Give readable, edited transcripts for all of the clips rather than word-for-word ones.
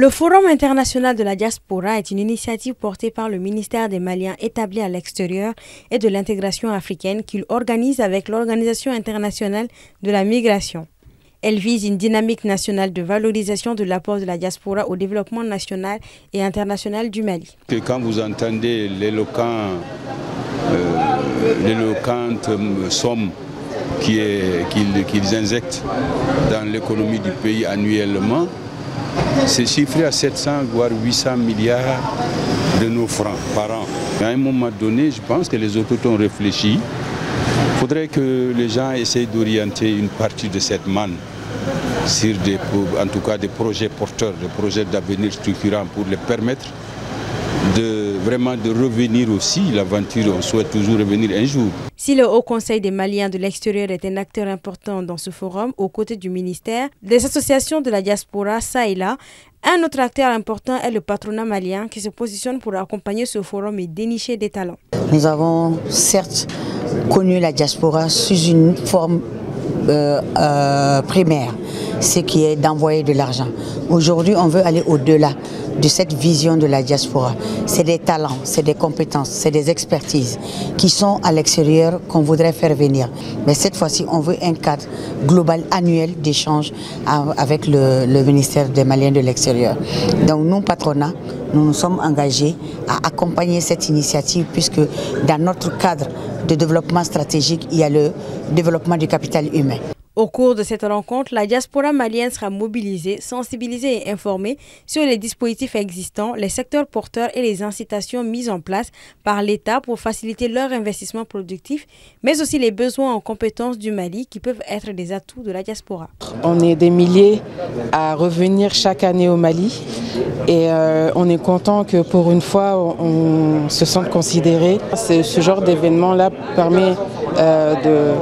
Le Forum international de la diaspora est une initiative portée par le ministère des Maliens établi à l'extérieur et de l'intégration africaine qu'il organise avec l'Organisation internationale de la migration. Elle vise une dynamique nationale de valorisation de l'apport de la diaspora au développement national et international du Mali. Quand vous entendez l'éloquente somme qu'ils injectent dans l'économie du pays annuellement, c'est chiffré à 700 voire 800 milliards de nos francs par an. À un moment donné, je pense que les autorités ont réfléchi. Il faudrait que les gens essayent d'orienter une partie de cette manne sur en tout cas des projets porteurs, des projets d'avenir structurants pour les permettre vraiment de revenir aussi. L'aventure, on souhaite toujours revenir un jour. Si le Haut Conseil des Maliens de l'extérieur est un acteur important dans ce forum, aux côtés du ministère, des associations de la diaspora, ça et là, un autre acteur important est le patronat malien qui se positionne pour accompagner ce forum et dénicher des talents. Nous avons certes connu la diaspora sous une forme primaire, ce qui est d'envoyer de l'argent. Aujourd'hui, on veut aller au-delà de cette vision de la diaspora. C'est des talents, c'est des compétences, c'est des expertises qui sont à l'extérieur qu'on voudrait faire venir. Mais cette fois-ci, on veut un cadre global annuel d'échange avec le ministère des Maliens de l'extérieur. Donc nous, patronat, nous nous sommes engagés à accompagner cette initiative puisque dans notre cadre de développement stratégique, il y a le développement du capital humain. Au cours de cette rencontre, la diaspora malienne sera mobilisée, sensibilisée et informée sur les dispositifs existants, les secteurs porteurs et les incitations mises en place par l'État pour faciliter leur investissement productif, mais aussi les besoins en compétences du Mali qui peuvent être des atouts de la diaspora. On est des milliers à revenir chaque année au Mali et on est content que pour une fois on se sente considéré. Ce genre d'événement-là permet de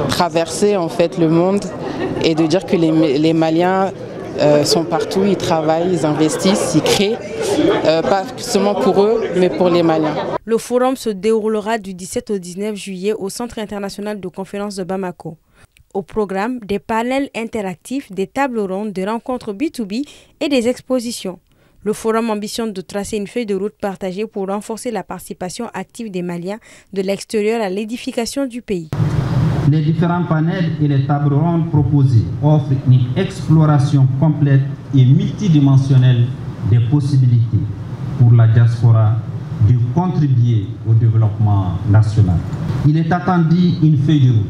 traverser en fait le monde et de dire que les Maliens sont partout, ils travaillent, ils investissent, ils créent, pas seulement pour eux, mais pour les Maliens. Le forum se déroulera du 17 au 19 juillet au Centre international de conférence de Bamako. Au programme, des panels interactifs, des tables rondes, des rencontres B2B et des expositions. Le forum ambitionne de tracer une feuille de route partagée pour renforcer la participation active des Maliens de l'extérieur à l'édification du pays. Les différents panels et les tables rondes proposées offrent une exploration complète et multidimensionnelle des possibilités pour la diaspora de contribuer au développement national. Il est attendu une feuille de route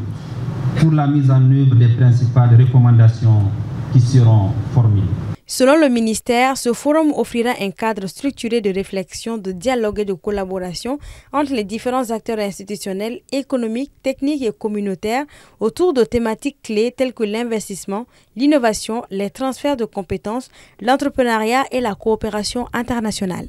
pour la mise en œuvre des principales recommandations qui seront formulées. Selon le ministère, ce forum offrira un cadre structuré de réflexion, de dialogue et de collaboration entre les différents acteurs institutionnels, économiques, techniques et communautaires autour de thématiques clés telles que l'investissement, l'innovation, les transferts de compétences, l'entrepreneuriat et la coopération internationale.